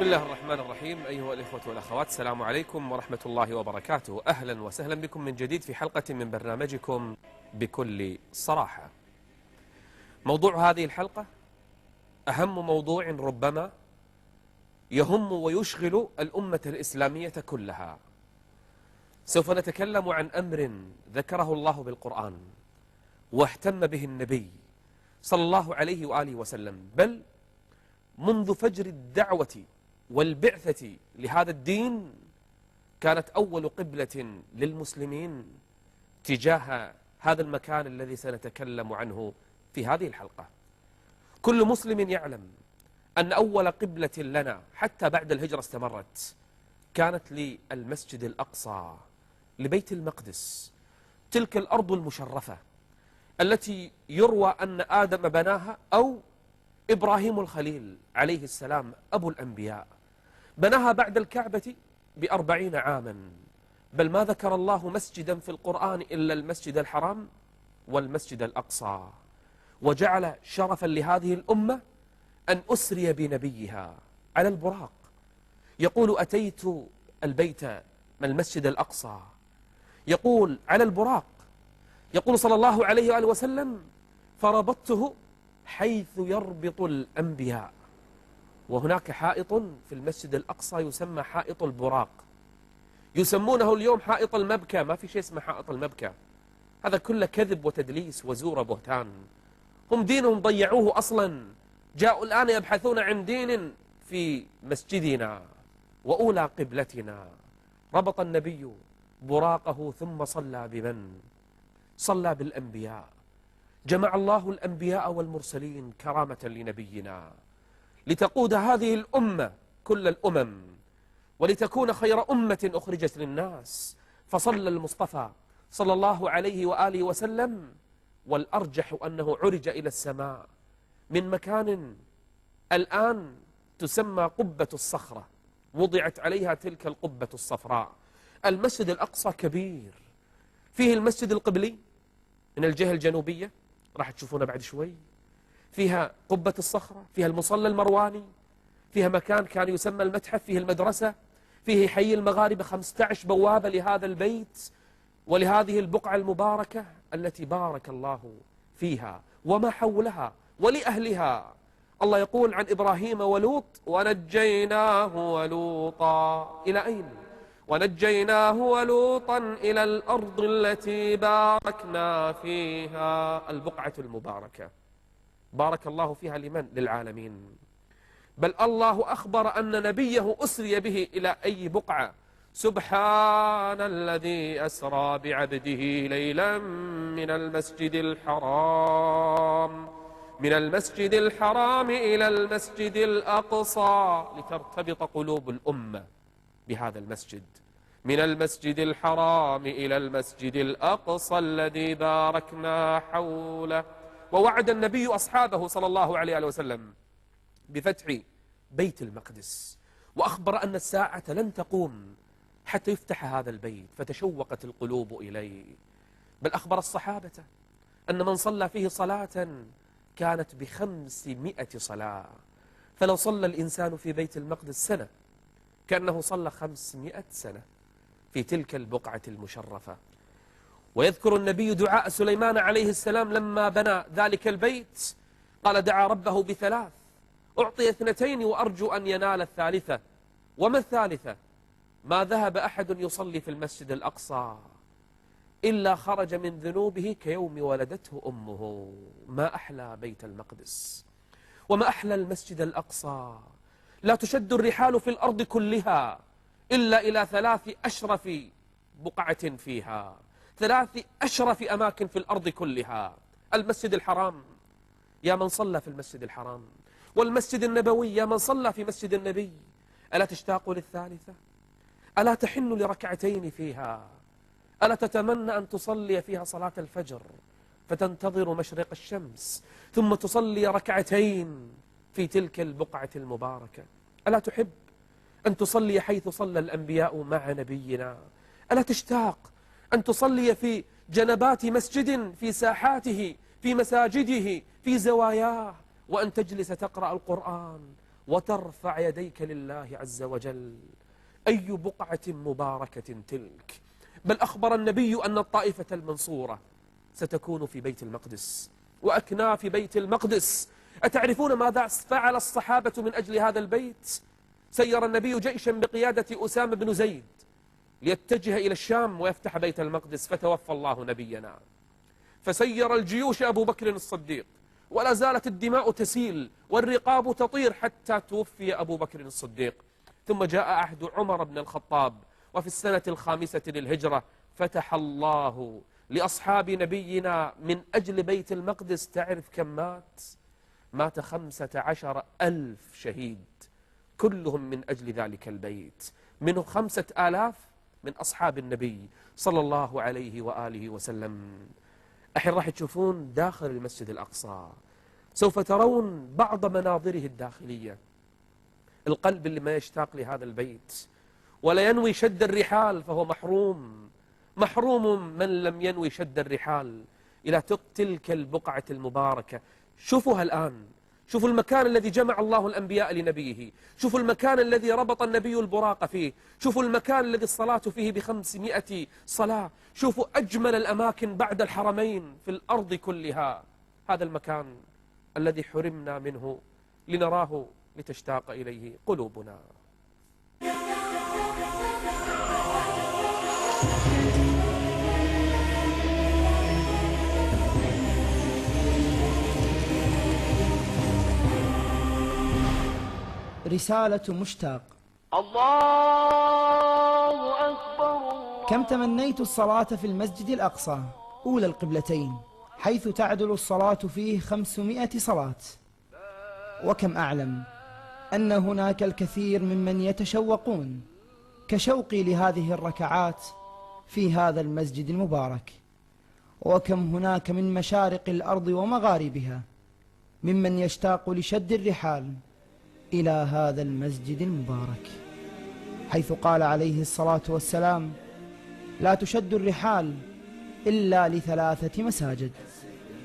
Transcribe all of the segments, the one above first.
الله الرحمن الرحيم. أيها الإخوة والأخوات، السلام عليكم ورحمة الله وبركاته. أهلا وسهلا بكم من جديد في حلقة من برنامجكم بكل صراحة. موضوع هذه الحلقة أهم موضوع ربما يهم ويشغل الأمة الإسلامية كلها. سوف نتكلم عن أمر ذكره الله بالقرآن واهتم به النبي صلى الله عليه وآله وسلم، بل منذ فجر الدعوة والبعثة لهذا الدين كانت أول قبلة للمسلمين تجاه هذا المكان الذي سنتكلم عنه في هذه الحلقة. كل مسلم يعلم أن أول قبلة لنا حتى بعد الهجرة استمرت كانت للمسجد الأقصى، لبيت المقدس، تلك الأرض المشرفة التي يروى أن آدم بناها أو إبراهيم الخليل عليه السلام أبو الأنبياء بناها بعد الكعبة ب40 عاما. بل ما ذكر الله مسجدا في القرآن إلا المسجد الحرام والمسجد الأقصى، وجعل شرفا لهذه الأمة أن أسري بنبيها على البراق. يقول: أتيت البيت من المسجد الأقصى، يقول على البراق، يقول صلى الله عليه وآله وسلم: فربطته حيث يربط الأنبياء. وهناك حائط في المسجد الأقصى يسمى حائط البراق، يسمونه اليوم حائط المبكى. ما في شيء اسمه حائط المبكى، هذا كله كذب وتدليس وزور وبهتان. هم دينهم ضيعوه أصلا، جاءوا الآن يبحثون عن دين في مسجدنا وأولى قبلتنا. ربط النبي براقه ثم صلى بمن؟ صلى بالأنبياء. جمع الله الأنبياء والمرسلين كرامة لنبينا لتقود هذه الأمة كل الأمم ولتكون خير أمة أخرجت للناس. فصلى المصطفى صلى الله عليه وآله وسلم، والأرجح أنه عرج إلى السماء من مكان الآن تسمى قبة الصخرة، وضعت عليها تلك القبة الصفراء. المسجد الأقصى كبير، فيه المسجد القبلي من الجهة الجنوبية، راح تشوفونه بعد شوي، فيها قبة الصخرة، فيها المصلى المرواني، فيها مكان كان يسمى المتحف، فيه المدرسة، فيه حي المغاربة. 15 بوابة لهذا البيت ولهذه البقعة المباركة التي بارك الله فيها وما حولها ولأهلها. الله يقول عن إبراهيم ولوط: ونجيناه ولوطا إلى أين؟ ونجيناه ولوطا إلى الأرض التي باركنا فيها. البقعة المباركة بارك الله فيها لمن؟ للعالمين. بل الله أخبر أن نبيه أسري به إلى أي بقعة؟ سبحان الذي أسرى بعبده ليلا من المسجد الحرام إلى المسجد الأقصى، لترتبط قلوب الأمة بهذا المسجد. من المسجد الحرام إلى المسجد الأقصى الذي باركنا حوله. ووعد النبي أصحابه صلى الله عليه وسلم بفتح بيت المقدس، وأخبر أن الساعة لن تقوم حتى يفتح هذا البيت، فتشوقت القلوب إليه. بل أخبر الصحابة أن من صلى فيه صلاة كانت ب500 صلاة. فلو صلى الإنسان في بيت المقدس سنة كأنه صلى 500 سنة في تلك البقعة المشرفة. ويذكر النبي دعاء سليمان عليه السلام لما بنى ذلك البيت، قال: دعا ربه ب3، أعطي 2 وأرجو أن ينال الثالثة. وما الثالثة؟ ما ذهب أحد يصلي في المسجد الأقصى إلا خرج من ذنوبه كيوم ولدته أمه. ما أحلى بيت المقدس وما أحلى المسجد الأقصى. لا تشد الرحال في الأرض كلها إلا إلى 3 أشرف بقعة فيها، 3 أشرف أماكن في الأرض كلها: المسجد الحرام يا من صلى في المسجد الحرام، والمسجد النبوي يا من صلى في مسجد النبي. ألا تشتاق للثالثة؟ ألا تحن لركعتين فيها؟ ألا تتمنى أن تصلي فيها صلاة الفجر فتنتظر مشرق الشمس ثم تصلي ركعتين في تلك البقعة المباركة؟ ألا تحب أن تصلي حيث صلى الأنبياء مع نبينا؟ ألا تشتاق أن تصلي في جنبات مسجد، في ساحاته، في مساجده، في زواياه، وأن تجلس تقرأ القرآن وترفع يديك لله عز وجل. أي بقعة مباركة تلك! بل أخبر النبي أن الطائفة المنصورة ستكون في بيت المقدس وأكناف بيت المقدس. أتعرفون ماذا فعل الصحابة من أجل هذا البيت؟ سير النبي جيشا بقيادة أسامة بن زيد ليتجه إلى الشام ويفتح بيت المقدس، فتوفى الله نبينا. فسير الجيوش أبو بكر الصديق، ولا زالت الدماء تسيل والرقاب تطير حتى توفي أبو بكر الصديق. ثم جاء عهد عمر بن الخطاب، وفي السنة 5 للهجرة فتح الله لأصحاب نبينا من أجل بيت المقدس. تعرف كم مات؟ مات 15,000 شهيد، كلهم من أجل ذلك البيت، منهم 5,000 من أصحاب النبي صلى الله عليه وآله وسلم. الحين راح تشوفون داخل المسجد الأقصى، سوف ترون بعض مناظره الداخلية. القلب اللي ما يشتاق لهذا البيت ولا ينوي شد الرحال فهو محروم من لم ينوي شد الرحال إلى تلك البقعة المباركة. شوفوها الآن، شوفوا المكان الذي جمع الله الأنبياء لنبيه، شوفوا المكان الذي ربط النبي البراق فيه، شوفوا المكان الذي الصلاة فيه ب500 صلاة، شوفوا أجمل الأماكن بعد الحرمين في الأرض كلها. هذا المكان الذي حرمنا منه لنراه لتشتاق إليه قلوبنا. رسالة مشتاق. الله أكبر. كم تمنيت الصلاة في المسجد الأقصى أولى القبلتين، حيث تعدل الصلاة فيه 500 صلاة. وكم أعلم أن هناك الكثير ممن يتشوقون كشوقي لهذه الركعات في هذا المسجد المبارك. وكم هناك من مشارق الأرض ومغاربها ممن يشتاق لشد الرحال إلى هذا المسجد المبارك، حيث قال عليه الصلاة والسلام: لا تشد الرحال إلا ل3 مساجد: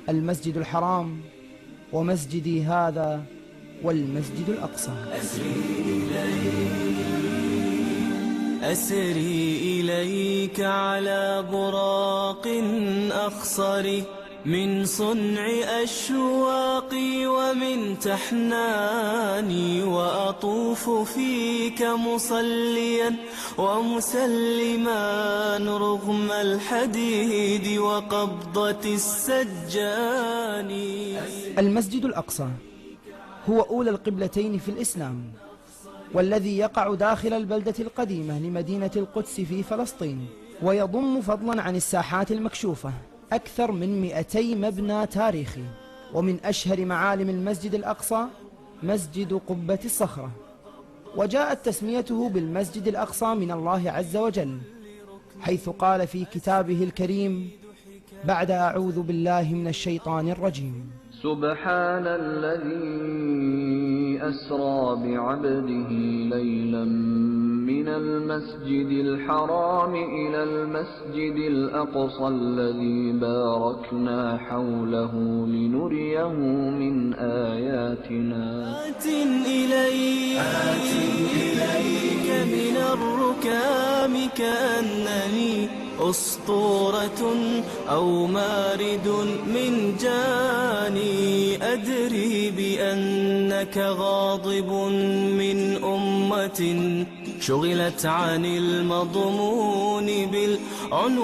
المسجد الحرام، ومسجدي هذا، والمسجد الأقصى. أسري إليك على براق أخصر، من صنع أشواقي ومن تحناني، وأطوف فيك مصليا ومسلما رغم الحديد وقبضة السجان. المسجد الأقصى هو أولى القبلتين في الإسلام، والذي يقع داخل البلدة القديمة لمدينة القدس في فلسطين، ويضم فضلا عن الساحات المكشوفة أكثر من 200 مبنى تاريخي. ومن أشهر معالم المسجد الأقصى مسجد قبة الصخرة، وجاءت تسميته بالمسجد الأقصى من الله عز وجل، حيث قال في كتابه الكريم بعد أعوذ بالله من الشيطان الرجيم: سبحان الذي أسرى بعبده ليلا من المسجد الحرام إلى المسجد الأقصى الذي باركنا حوله لنريه من آياتنا. آت إليك من الركام كأنني أسطورة أو مارد من جاني، أدري بأنك غاضب من أمة شغلت عن المضمون بالعنوان.